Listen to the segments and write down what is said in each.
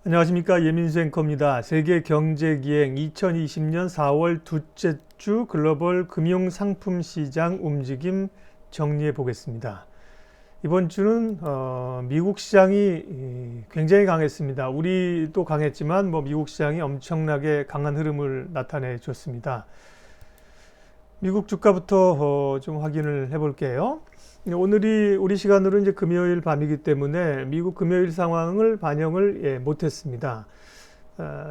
안녕하십니까. 예민수 앵커입니다. 세계경제기행 2020년 4월 둘째 주 글로벌 금융상품시장 움직임 정리해 보겠습니다. 이번 주는 미국 시장이 굉장히 강했습니다. 우리도 강했지만 미국 시장이 엄청나게 강한 흐름을 나타내 줬습니다. 미국 주가부터 좀 확인을 해볼게요. 오늘이 우리 시간으로 이제 금요일 밤이기 때문에 미국 금요일 상황을 반영을 못했습니다.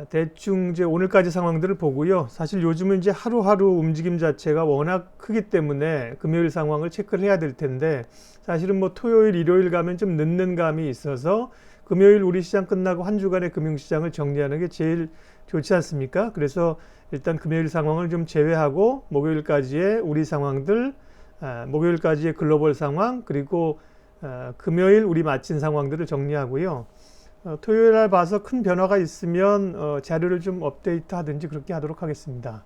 대충 이제 오늘까지 상황들을 보고요. 사실 요즘은 이제 하루하루 움직임 자체가 워낙 크기 때문에 금요일 상황을 체크를 해야 될 텐데, 사실은 토요일, 일요일 가면 좀 늦는 감이 있어서 금요일 우리 시장 끝나고 한 주간의 금융시장을 정리하는 게 제일 좋지 않습니까? 그래서 일단 금요일 상황을 좀 제외하고 목요일까지의 우리 상황들, 목요일까지의 글로벌 상황, 그리고 금요일 우리 마친 상황들을 정리하고요. 토요일 날 봐서 큰 변화가 있으면 자료를 좀 업데이트 하든지 그렇게 하도록 하겠습니다.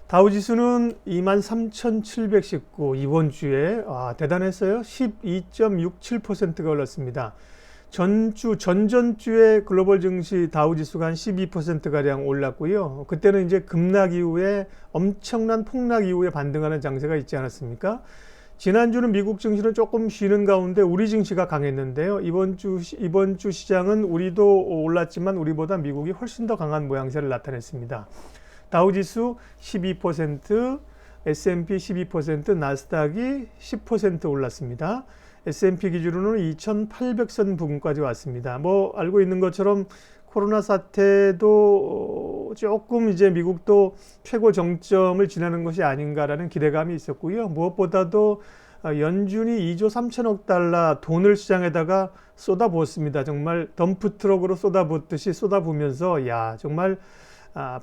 다우지수는 23,719, 이번 주에 대단했어요. 12.67%가 올랐습니다. 전전주에 글로벌 증시 다우지수가 한 12%가량 올랐고요. 그때는 이제 급락 이후에 엄청난 폭락 이후에 반등하는 장세가 있지 않았습니까? 지난주는 미국 증시는 조금 쉬는 가운데 우리 증시가 강했는데요. 이번 주 시장은 우리도 올랐지만 우리보다 미국이 훨씬 더 강한 모양새를 나타냈습니다. 다우지수 12%, S&P 12%, 나스닥이 10% 올랐습니다. S&P 기준으로는 2,800선 부근까지 왔습니다. 알고 있는 것처럼 코로나 사태도 조금 이제 미국도 최고 정점을 지나는 것이 아닌가라는 기대감이 있었고요. 무엇보다도 연준이 2조 3천억 달러 돈을 시장에다가 쏟아부었습니다. 정말 덤프트럭으로 쏟아붓듯이 쏟아부으면서 정말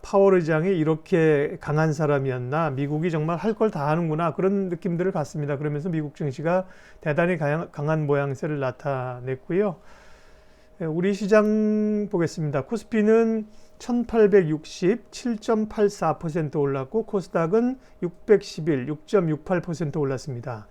파월 의장이 이렇게 강한 사람이었나, 미국이 정말 할 걸 다 하는구나, 그런 느낌들을 받습니다. 그러면서 미국 증시가 대단히 강한 모양새를 나타냈고요. 우리 시장 보겠습니다. 코스피는 1860, 7.84% 올랐고 코스닥은 611, 6.68% 올랐습니다.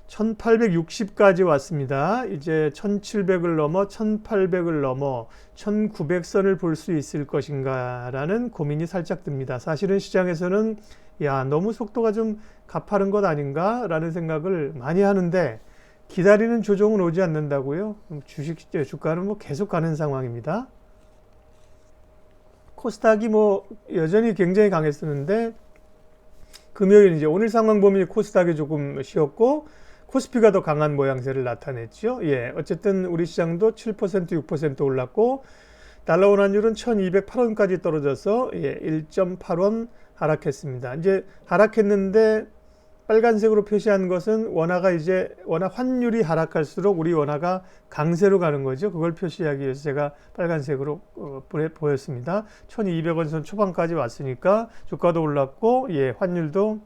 1860까지 왔습니다. 이제 1700을 넘어 1800을 넘어 1900선을 볼 수 있을 것인가 라는 고민이 살짝 듭니다. 사실은 시장에서는 너무 속도가 좀 가파른 것 아닌가 라는 생각을 많이 하는데, 기다리는 조정은 오지 않는다고요. 주가는 계속 가는 상황입니다. 코스닥이 여전히 굉장히 강했었는데, 금요일 이제 오늘 상황 보면 코스닥이 조금 쉬었고 코스피가 더 강한 모양새를 나타냈죠. 어쨌든 우리 시장도 7%, 6% 올랐고 달러 원환율은 1,208원까지 떨어져서 1.8원 하락했습니다. 이제 하락했는데 빨간색으로 표시한 것은 원화가 워낙 환율이 하락할수록 우리 원화가 강세로 가는 거죠. 그걸 표시하기 위해서 제가 빨간색으로 보였습니다. 1,200원 선 초반까지 왔으니까 주가도 올랐고 환율도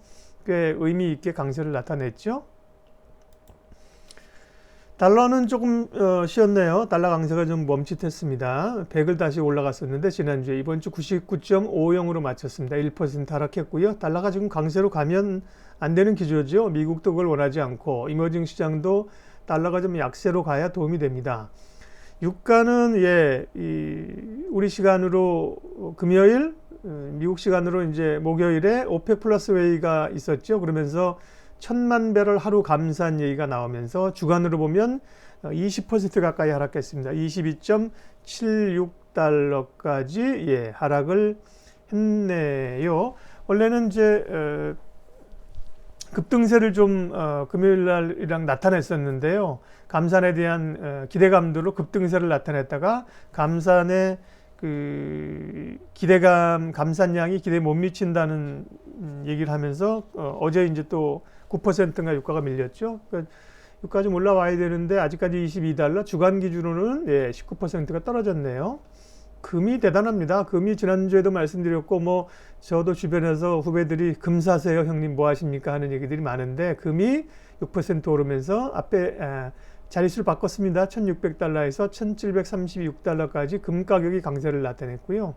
꽤 의미 있게 강세를 나타냈죠. 달러는 조금 쉬었네요. 달러 강세가 좀 멈칫했습니다. 100을 다시 올라갔었는데 지난주에, 이번 주 99.50으로 마쳤습니다. 1% 하락했고요. 달러가 지금 강세로 가면 안 되는 기조죠. 미국도 그걸 원하지 않고 이머징 시장도 달러가 좀 약세로 가야 도움이 됩니다. 유가는 우리 시간으로 금요일, 미국 시간으로 이제 목요일에 오펙 플러스 회의가 있었죠. 그러면서 1,000만 배럴 하루 감산 얘기가 나오면서 주간으로 보면 20% 가까이 하락했습니다. 22.76달러까지 하락을 했네요. 원래는 이제 급등세를 좀 금요일 날이랑 나타냈었는데요. 감산에 대한 기대감들로 급등세를 나타냈다가 감산의 감산량이 기대에 못 미친다는 얘기를 하면서 어제 이제 또 9%인가 유가가 밀렸죠. 그러니까 유가 좀 올라와야 되는데 아직까지 22달러, 주간 기준으로는 19%가 떨어졌네요. 금이 대단합니다. 금이 지난주에도 말씀드렸고 저도 주변에서 후배들이 금 사세요 형님 뭐 하십니까 하는 얘기들이 많은데, 금이 6% 오르면서 앞에 자릿수를 바꿨습니다. 1,600달러에서 1,736달러까지 금 가격이 강세를 나타냈고요.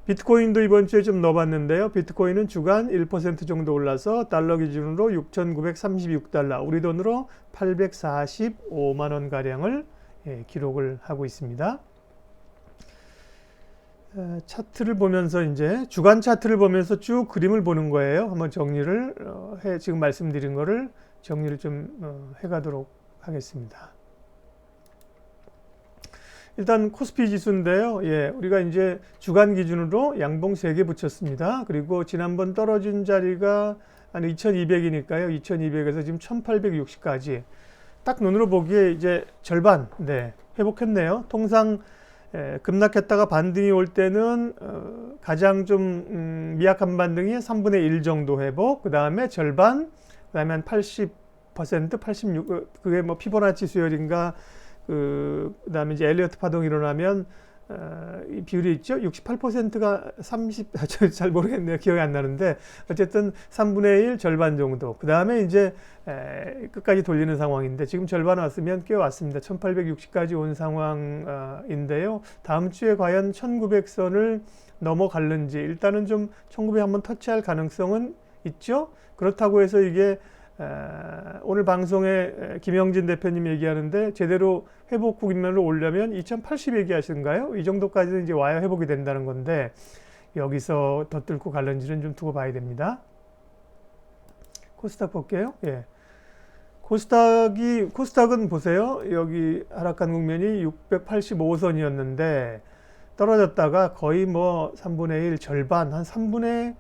비트코인도 이번 주에 좀 넣어봤는데요. 비트코인은 주간 1% 정도 올라서 달러 기준으로 6,936달러, 우리 돈으로 845만 원 가량을 기록을 하고 있습니다. 차트를 보면서 이제 주간 차트를 보면서 쭉 그림을 보는 거예요. 한번 정리를 지금 말씀드린 거를 정리를 좀 해가도록 하겠습니다. 일단 코스피 지수인데요. 예, 우리가 이제 주간 기준으로 양봉 3개 붙였습니다. 그리고 지난번 떨어진 자리가 한 2200이니까요. 2200에서 지금 1860까지 딱 눈으로 보기에 이제 절반 회복했네요. 통상 급락했다가 반등이 올 때는 가장 좀 미약한 반등이 3분의 1 정도 회복, 그 다음에 절반, 그 다음에 한 80%, 86, 그게 뭐 피보나치 수열인가, 그 다음에 이제 엘리어트 파동이 일어나면 이 비율이 있죠. 68%가 30, 잘 모르겠네요. 기억이 안 나는데 어쨌든 3분의 1 절반 정도. 그 다음에 이제 끝까지 돌리는 상황인데 지금 절반 왔으면 꽤 왔습니다. 1860까지 온 상황인데요. 다음 주에 과연 1900선을 넘어갈는지 일단은 좀 1900 한번 터치할 가능성은 있죠. 그렇다고 해서 이게 오늘 방송에 김영진 대표님 얘기하는데 제대로 회복 국면으로 오려면 2080 얘기하시는가요? 이 정도까지는 이제 와야 회복이 된다는 건데 여기서 더 뚫고 갈는지는 좀 두고 봐야 됩니다. 코스닥 볼게요. 예. 코스닥은 보세요. 여기 하락한 국면이 685선이었는데 떨어졌다가 거의 뭐 3분의 1 절반 한 3분의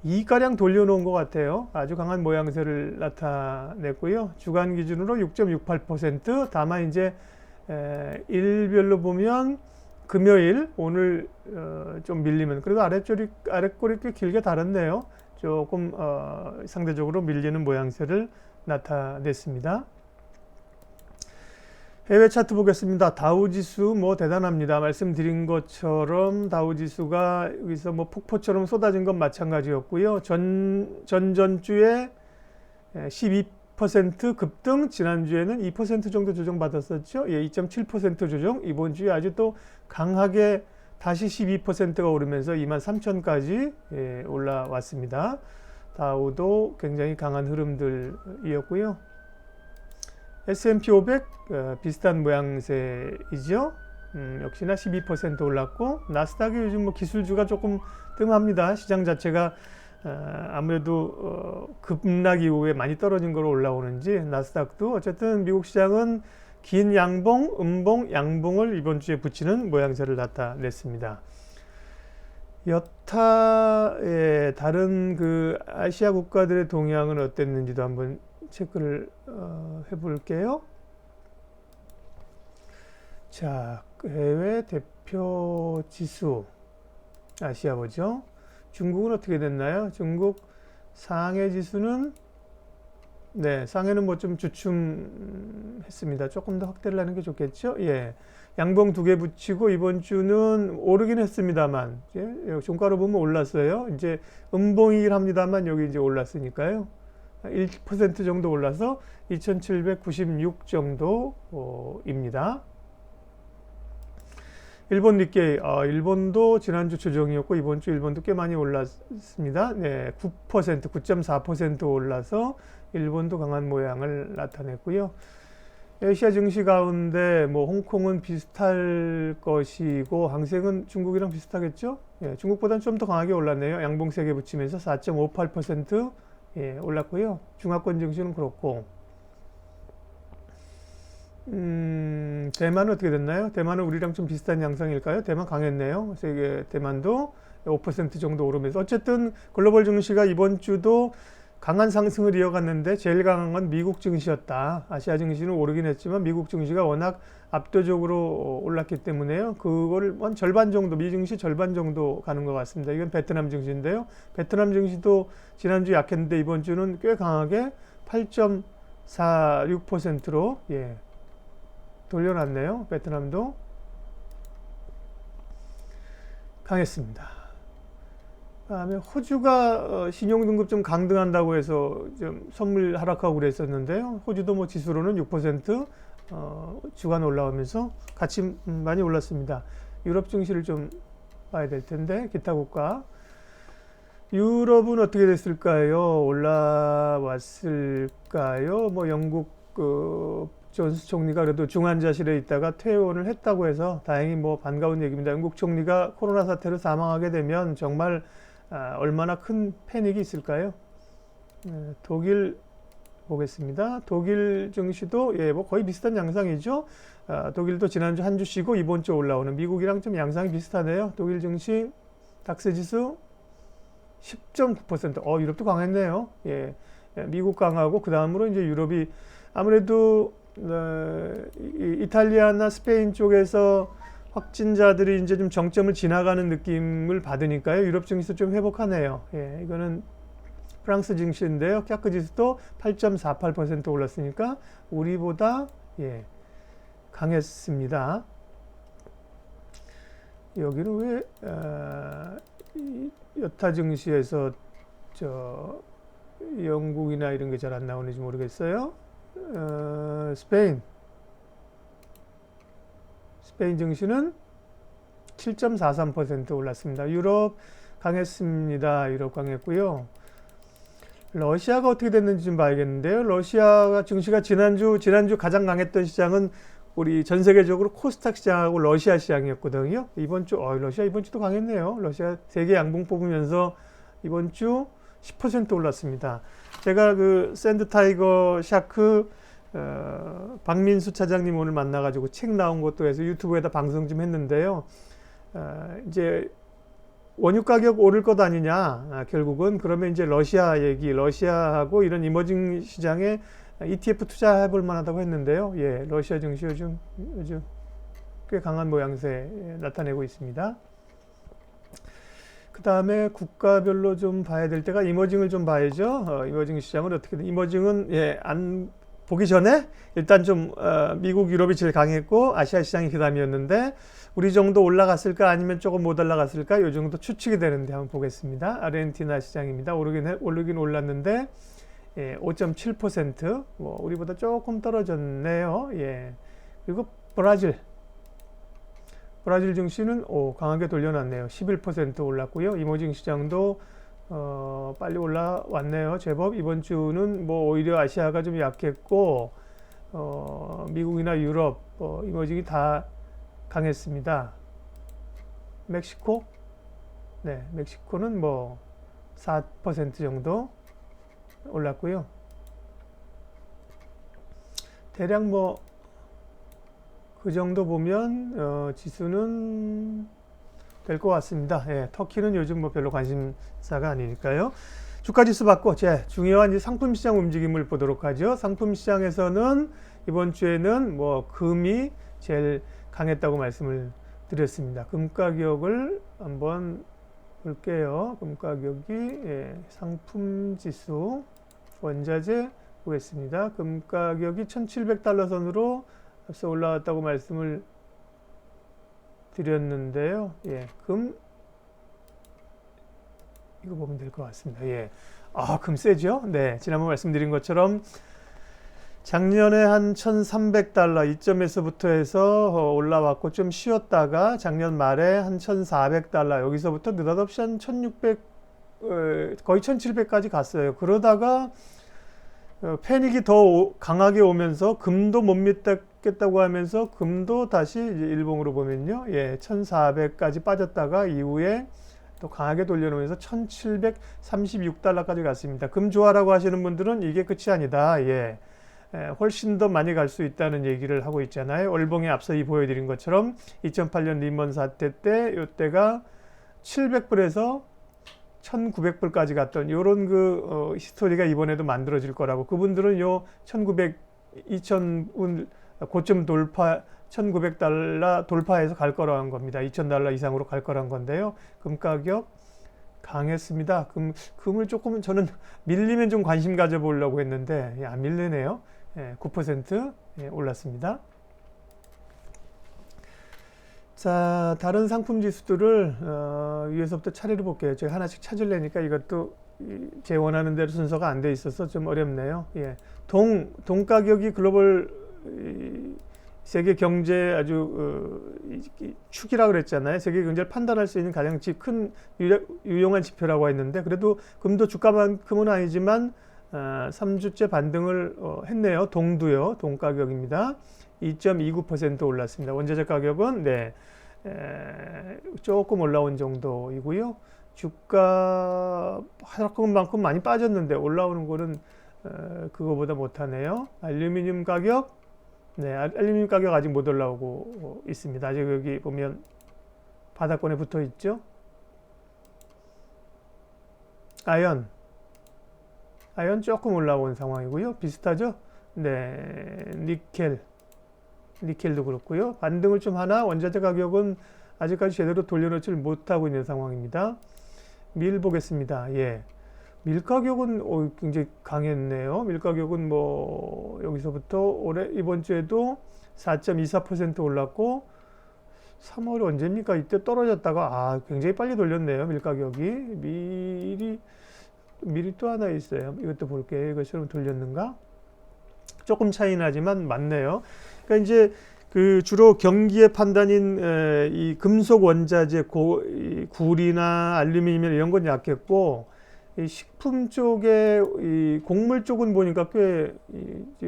2가량 돌려놓은 것 같아요. 아주 강한 모양새를 나타냈고요. 주간 기준으로 6.68%. 다만 이제 일별로 보면 금요일 오늘 좀 밀리면 그래도 아랫골이 꽤 길게 달았네요. 조금 상대적으로 밀리는 모양새를 나타냈습니다. 해외 차트 보겠습니다. 다우지수 뭐 대단합니다. 말씀드린 것처럼 다우지수가 여기서 뭐 폭포처럼 쏟아진 건 마찬가지였고요. 전전주에 12% 급등, 지난주에는 2% 정도 조정받았었죠. 예, 2.7% 조정. 이번 주에 아주 또 강하게 다시 12%가 오르면서 23,000까지 올라왔습니다. 다우도 굉장히 강한 흐름들이었고요. S&P 500 비슷한 모양새이죠. 역시나 12% 올랐고 나스닥이 요즘 뭐 기술주가 조금 뜸합니다. 시장 자체가 아무래도 급락 이후에 많이 떨어진 거로 올라오는지 나스닥도 어쨌든 미국 시장은 긴 양봉, 음봉, 양봉을 이번 주에 붙이는 모양새를 나타냈습니다. 여타의 다른 그 아시아 국가들의 동향은 어땠는지도 한번 체크를 해볼게요. 자, 해외 대표 지수 아시아 보죠. 중국은 어떻게 됐나요? 중국 상해 지수는 상해는 뭐 좀 주춤했습니다. 조금 더 확대를 하는 게 좋겠죠. 예, 양봉 2개 붙이고 이번 주는 오르긴 했습니다만 종가로 보면 올랐어요. 이제 음봉이긴 합니다만 여기 이제 올랐으니까요. 1% 정도 올라서 2796 정도입니다. 일본 니케이, 일본도 지난주 조정이었고 이번 주 일본도 꽤 많이 올랐습니다. 네, 9%, 9.4% 올라서 일본도 강한 모양을 나타냈고요. 아시아 증시 가운데 뭐 홍콩은 비슷할 것이고 항생은 중국이랑 비슷하겠죠? 예, 중국보다는 좀 더 강하게 올랐네요. 양봉 3개 붙이면서 4.58% 올랐고요. 중화권 증시는 그렇고 대만은 어떻게 됐나요? 대만은 우리랑 좀 비슷한 양상일까요? 대만 강했네요. 세계 대만도 5% 정도 오르면서 어쨌든 글로벌 증시가 이번 주도 강한 상승을 이어갔는데 제일 강한 건 미국 증시였다. 아시아 증시는 오르긴 했지만 미국 증시가 워낙 압도적으로 올랐기 때문에요. 그거를 한 절반 정도, 미 증시 절반 정도 가는 것 같습니다. 이건 베트남 증시인데요. 베트남 증시도 지난주 약했는데 이번 주는 꽤 강하게 8.46%로 돌려놨네요. 베트남도 강했습니다. 다음에 호주가 신용등급 좀 강등한다고 해서 좀 선물 하락하고 그랬었는데요. 호주도 뭐 지수로는 6% 주간 올라오면서 같이 많이 올랐습니다. 유럽 증시를 좀 봐야 될 텐데 기타 국가 유럽은 어떻게 됐을까요? 올라왔을까요? 뭐 영국 존스 총리가 그래도 중환자실에 있다가 퇴원을 했다고 해서 다행히 뭐 반가운 얘기입니다. 영국 총리가 코로나 사태로 사망하게 되면 정말 얼마나 큰 패닉이 있을까요? 독일 보겠습니다. 독일 증시도 뭐 거의 비슷한 양상이죠. 독일도 지난주 한 주 쉬고 이번 주 올라오는, 미국이랑 좀 양상이 비슷하네요. 독일 증시 닥스 지수 10.9%. 유럽도 강했네요. 미국 강하고 그 다음으로 이제 유럽이 아무래도 이탈리아나 스페인 쪽에서 확진자들이 이제 좀 정점을 지나가는 느낌을 받으니까요. 유럽 증시도 좀 회복하네요. 이거는 프랑스 증시인데요. 캬크 지수도 8.48% 올랐으니까 우리보다 강했습니다. 여기는 왜 여타 증시에서 영국이나 이런 게 잘 안 나오는지 모르겠어요. 스페인 증시는 7.43% 올랐습니다. 유럽 강했습니다. 유럽 강했고요. 러시아가 어떻게 됐는지 좀 봐야겠는데요. 러시아가 증시가 지난주 가장 강했던 시장은 우리 전 세계적으로 코스닥 시장하고 러시아 시장이었거든요. 이번 주 러시아 이번 주도 강했네요. 러시아 세계 양봉 뽑으면서 이번 주 10% 올랐습니다. 제가 그 샌드 타이거 샤크 박민수 차장님 오늘 만나가지고 책 나온 것도 해서 유튜브에다 방송 좀 했는데요. 이제 원유 가격 오를 것 아니냐, 결국은. 그러면 이제 러시아하고 이런 이머징 시장에 ETF 투자해 볼 만하다고 했는데요. 러시아 증시 요즘 꽤 강한 모양새 나타내고 있습니다. 그 다음에 국가별로 좀 봐야 될 때가 이머징을 좀 봐야죠. 이머징 시장은 어떻게 돼? 이머징은 안 보기 전에 일단 좀 미국, 유럽이 제일 강했고 아시아 시장이 그 다음이었는데 우리 정도 올라갔을까 아니면 조금 못 올라갔을까 이 정도 추측이 되는데 한번 보겠습니다. 아르헨티나 시장입니다. 오르긴 올랐는데 5.7%, 우리보다 조금 떨어졌네요. 그리고 브라질 증시는 강하게 돌려놨네요. 11% 올랐고요. 이머징 시장도 빨리 올라왔네요. 제법. 이번 주는 오히려 아시아가 좀 약했고 미국이나 유럽 이머징이 다 강했습니다. 멕시코는 4% 정도 올랐고요. 대략 그 정도 보면 지수는 될 것 같습니다. 터키는 요즘 별로 관심사가 아니니까요. 주가 지수 받고 중요한 이제 상품 시장 움직임을 보도록 하죠. 상품 시장에서는 이번 주에는 금이 제일 강했다고 말씀을 드렸습니다. 금 가격을 한번 볼게요. 금 가격이 상품 지수 원자재 보겠습니다. 금 가격이 1,700달러 선으로 앞서 올라왔다고 말씀을 드렸는데요. 금 이거 보면 될 것 같습니다. 금 세죠? 지난번 말씀드린 것처럼 작년에 한 1,300달러 이점에서부터 해서 올라왔고 좀 쉬었다가 작년 말에 한 1,400달러 여기서부터 느닷없이 한 1,600 거의 1,700까지 갔어요. 그러다가 패닉이 더 강하게 오면서 금도 못 믿겠다고 하면서 금도 다시 이제 일봉으로 보면요. 1,400까지 빠졌다가 이후에 또 강하게 돌려놓으면서 1,736달러까지 갔습니다. 금 좋아라고 하시는 분들은 이게 끝이 아니다. 훨씬 더 많이 갈 수 있다는 얘기를 하고 있잖아요. 월봉에 앞서 보여드린 것처럼 2008년 리먼 사태 때 이때가 700불에서 1900불까지 갔던 요런 히스토리가 이번에도 만들어질 거라고. 그분들은 요 2000불 고점 돌파 1900달러 돌파해서 갈 거라는 겁니다. 2000달러 이상으로 갈 거란 건데요. 금 가격 강했습니다. 금을 조금 저는 밀리면 좀 관심 가져보려고 했는데 안 밀리네요. 9% 올랐습니다. 자, 다른 상품 지수들을 위에서부터 차례로 볼게요. 제가 하나씩 찾으려니까 이것도 제 원하는 대로 순서가 안 돼 있어서 좀 어렵네요. 동 가격이 글로벌 세계 경제 아주 축이라고 그랬잖아요. 세계 경제를 판단할 수 있는 가장 큰 유용한 지표라고 했는데 그래도 금도 주가만큼은 아니지만 3주째 반등을 했네요. 동도요. 동 가격입니다. 2.29% 올랐습니다. 원자재 가격은 조금 올라온 정도이고요. 주가 하락만큼 많이 빠졌는데 올라오는 거는 그거보다 못하네요. 알루미늄 가격, 알루미늄 가격 아직 못 올라오고 있습니다. 아직 여기 보면 바닥권에 붙어 있죠. 아연 조금 올라온 상황이고요. 비슷하죠? 니켈도 그렇고요. 반등을 좀 하나 원자재 가격은 아직까지 제대로 돌려놓지를 못하고 있는 상황입니다. 밀 보겠습니다. 밀 가격은 굉장히 강했네요. 밀 가격은 뭐 여기서부터 이번 주에도 4.24% 올랐고 3월이 언제입니까? 이때 떨어졌다가 굉장히 빨리 돌렸네요. 밀 가격이. 밀이 또 하나 있어요. 이것도 볼게요. 이것처럼 돌렸는가? 조금 차이 나지만 맞네요. 그러니까 이제 그 주로 경기의 판단인 이 금속 원자재, 구리나 알루미늄 이런 건 약했고, 이 식품 쪽에 이 곡물 쪽은 보니까 꽤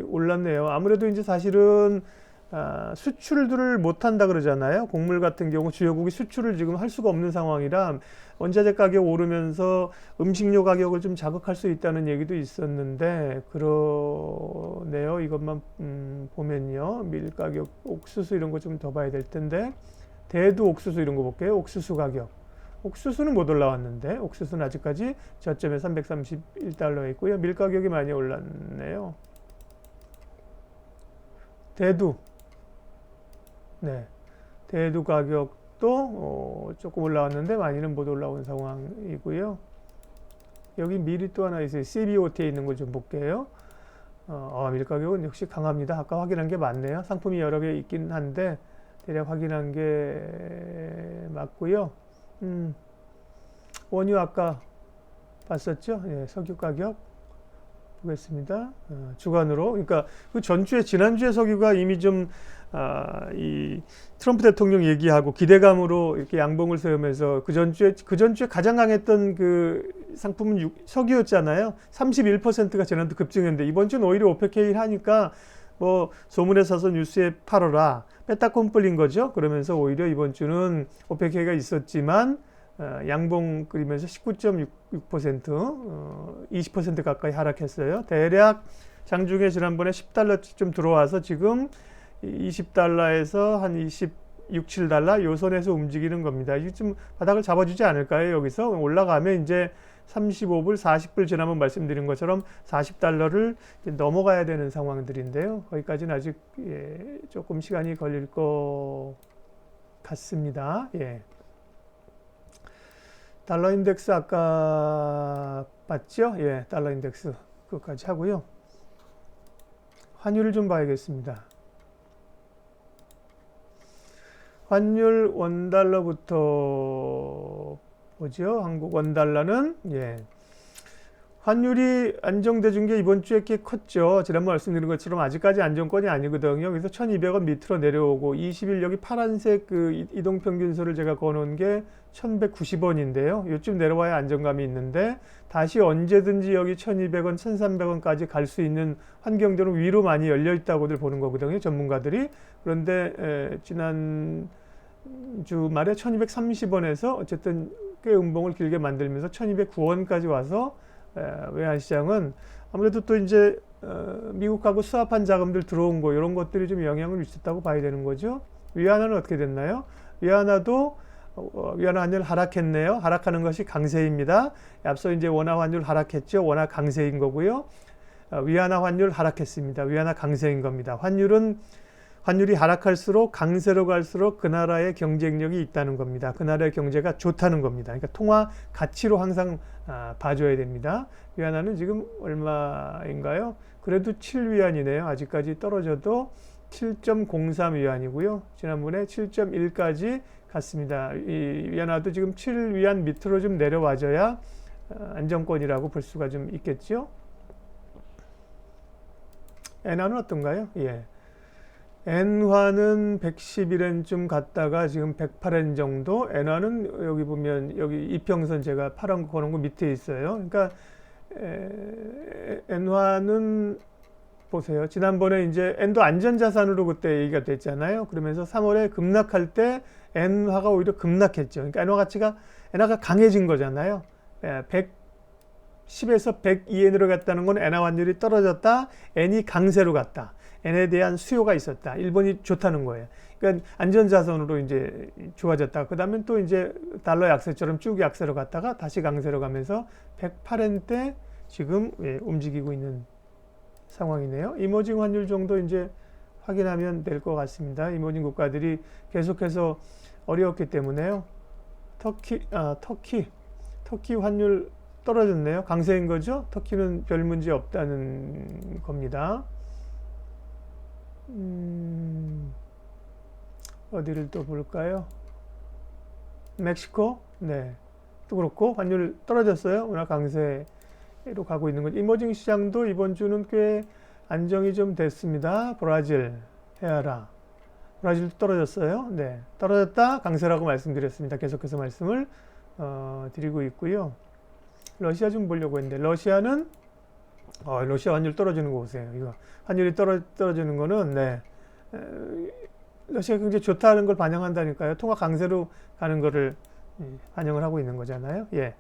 올랐네요. 아무래도 이제 사실은 수출들을 못 한다 그러잖아요. 곡물 같은 경우 주요국이 수출을 지금 할 수가 없는 상황이라 원자재 가격 오르면서 음식료 가격을 좀 자극할 수 있다는 얘기도 있었는데 그러네요. 이것만 보면요. 밀 가격, 옥수수 이런 거 좀 더 봐야 될 텐데 대두 옥수수 이런 거 볼게요. 옥수수 가격. 옥수수는 못 올라왔는데 옥수수는 아직까지 저점에 331달러에 있고요. 밀 가격이 많이 올랐네요. 대두. 대두 가격도 조금 올라왔는데 많이는 못 올라온 상황이고요. 여기 밀이 또 하나 있어요. CBOT에 있는 거 좀 볼게요. 밀 가격은 역시 강합니다. 아까 확인한 게 맞네요. 상품이 여러 개 있긴 한데 대략 확인한 게 맞고요. 원유 아까 봤었죠? 석유 가격 보겠습니다. 주간으로. 그러니까 그 지난주에 석유가 이미 좀 이 트럼프 대통령 얘기하고 기대감으로 이렇게 양봉을 세우면서 그 전주에 가장 강했던 그 상품은 석유였잖아요. 31%가 지난주 급증했는데 이번 주는 오히려 오펙 하니까 뭐 소문에 사서 뉴스에 팔아라. 빼딱콩 불린 거죠. 그러면서 오히려 이번 주는 오펙가 있었지만 양봉 그리면서 19.6%, 20% 가까이 하락했어요. 대략 장중에 지난번에 10달러쯤 들어와서 지금 20달러에서 한 26, 7달러 요 선에서 움직이는 겁니다. 이게 좀 바닥을 잡아주지 않을까요? 여기서 올라가면 이제 35불, 40불 지난번 말씀드린 것처럼 40달러를 넘어가야 되는 상황들인데요. 거기까지는 아직 조금 시간이 걸릴 것 같습니다. 달러 인덱스 아까 봤죠? 달러 인덱스 그것까지 하고요. 환율을 좀 봐야겠습니다. 환율 원달러부터 보죠. 한국 원달러는 환율이 안정돼 준 게 이번 주에 꽤 컸죠. 지난번 말씀드린 것처럼 아직까지 안정권이 아니거든요. 그래서 1200원 밑으로 내려오고 20일 여기 파란색 그 이동평균선을 제가 거놓은 게 1190원인데요. 요쯤 내려와야 안정감이 있는데 다시 언제든지 여기 1200원, 1300원까지 갈 수 있는 환경들은 위로 많이 열려 있다고들 보는 거거든요. 전문가들이. 그런데 지난 주말에 1230원에서 어쨌든 꽤 음봉을 길게 만들면서 1209원까지 와서 외환시장은 아무래도 또 이제 미국하고 스왑한 자금들 들어온 거 이런 것들이 좀 영향을 미쳤다고 봐야 되는 거죠. 위안화는 어떻게 됐나요? 위안화도 위안화 환율 하락했네요. 하락하는 것이 강세입니다. 앞서 이제 원화 환율 하락했죠. 원화 강세인 거고요. 위안화 환율 하락했습니다. 위안화 강세인 겁니다. 환율이 하락할수록 강세로 갈수록 그 나라의 경쟁력이 있다는 겁니다. 그 나라의 경제가 좋다는 겁니다. 그러니까 통화 가치로 항상 봐줘야 됩니다. 위안화는 지금 얼마인가요? 그래도 7위안이네요. 아직까지 떨어져도 7.03위안이고요. 지난번에 7.1까지 갔습니다. 이 위안화도 지금 7위안 밑으로 좀 내려와줘야 안정권이라고 볼 수가 좀 있겠죠. 엔화는 어떤가요? 엔화는 111엔쯤 갔다가 지금 108엔 정도. 엔화는 여기 보면 여기 이평선 제가 파란 거 거는 거 밑에 있어요. 그러니까 엔화는 보세요. 지난번에 이제 엔도 안전자산으로 그때 얘기가 됐잖아요. 그러면서 3월에 급락할 때 엔화가 오히려 급락했죠. 그러니까 엔화가 강해진 거잖아요. 110에서 102엔으로 갔다는 건 엔화 환율이 떨어졌다. 엔이 강세로 갔다. 엔에 대한 수요가 있었다. 일본이 좋다는 거예요. 그러니까 안전자산으로 이제 좋아졌다. 그 다음에 또 이제 달러 약세처럼 쭉 약세로 갔다가 다시 강세로 가면서 108엔대 지금 움직이고 있는 상황이네요. 이머징 환율 정도 이제 확인하면 될 것 같습니다. 이머징 국가들이 계속해서 어려웠기 때문에요. 터키 환율 떨어졌네요. 강세인 거죠. 터키는 별 문제 없다는 겁니다. 어디를 또 볼까요? 멕시코? 네. 또 그렇고 환율 떨어졌어요. 워낙 강세로 가고 있는 거죠. 이머징 시장도 이번 주는 꽤 안정이 좀 됐습니다. 브라질, 헤아라. 브라질도 떨어졌어요. 네. 떨어졌다. 강세라고 말씀드렸습니다. 계속해서 말씀을 드리고 있고요. 러시아 좀 보려고 했는데, 러시아는 러시아 환율 떨어지는 거 보세요. 이거 환율이 떨어지는 거는 네. 러시아가 굉장히 좋다는 걸 반영한다니까요. 통화 강세로 가는 거를 반영을 하고 있는 거잖아요. 예.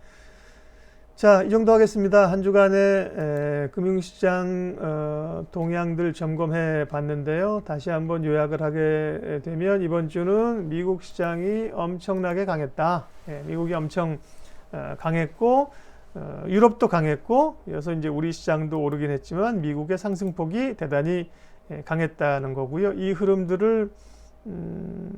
자, 이 정도 하겠습니다. 한 주간의 금융시장 동향들 점검해 봤는데요. 다시 한번 요약을 하게 되면 이번 주는 미국 시장이 엄청나게 강했다. 예, 미국이 엄청 강했고 유럽도 강했고, 이어서 이제 우리 시장도 오르긴 했지만 미국의 상승폭이 대단히 강했다는 거고요. 이 흐름들을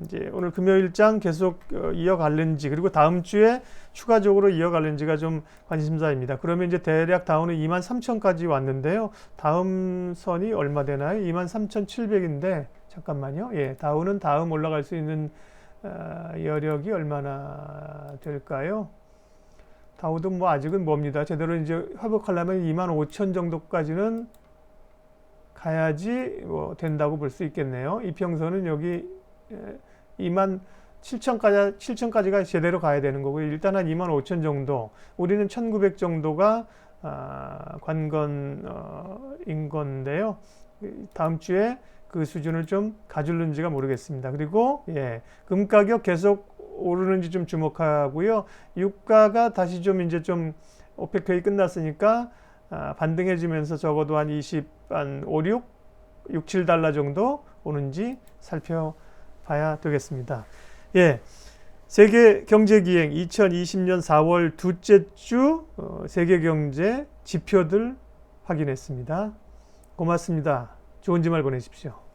이제 오늘 금요일장 계속 이어갈는지, 그리고 다음 주에 추가적으로 이어갈는지가 좀 관심사입니다. 그러면 이제 대략 다우는 23,000까지 왔는데요. 다음 선이 얼마 되나요? 23,700인데 잠깐만요. 예, 다우는 다음 올라갈 수 있는 여력이 얼마나 될까요? 다우도 뭐 아직은 뭡니다. 제대로 이제 회복하려면 25,000 정도까지는 가야지 뭐 된다고 볼 수 있겠네요. 이평선은 여기 27,000까지가 제대로 가야 되는 거고요. 일단 한 25,000 정도, 우리는 1,900 정도가 관건인 건데요. 다음 주에 그 수준을 좀 가줄는지가 모르겠습니다. 그리고 금 가격 계속 오르는지 좀 주목하고요. 유가가 다시 좀 이제 좀 오펙 회의 끝났으니까 반등해지면서 적어도 한 5, 6, 7달러 정도 오는지 살펴봐야 되겠습니다. 예. 세계 경제 기행 2020년 4월 둘째 주 세계 경제 지표들 확인했습니다. 고맙습니다. 좋은 주말 보내십시오.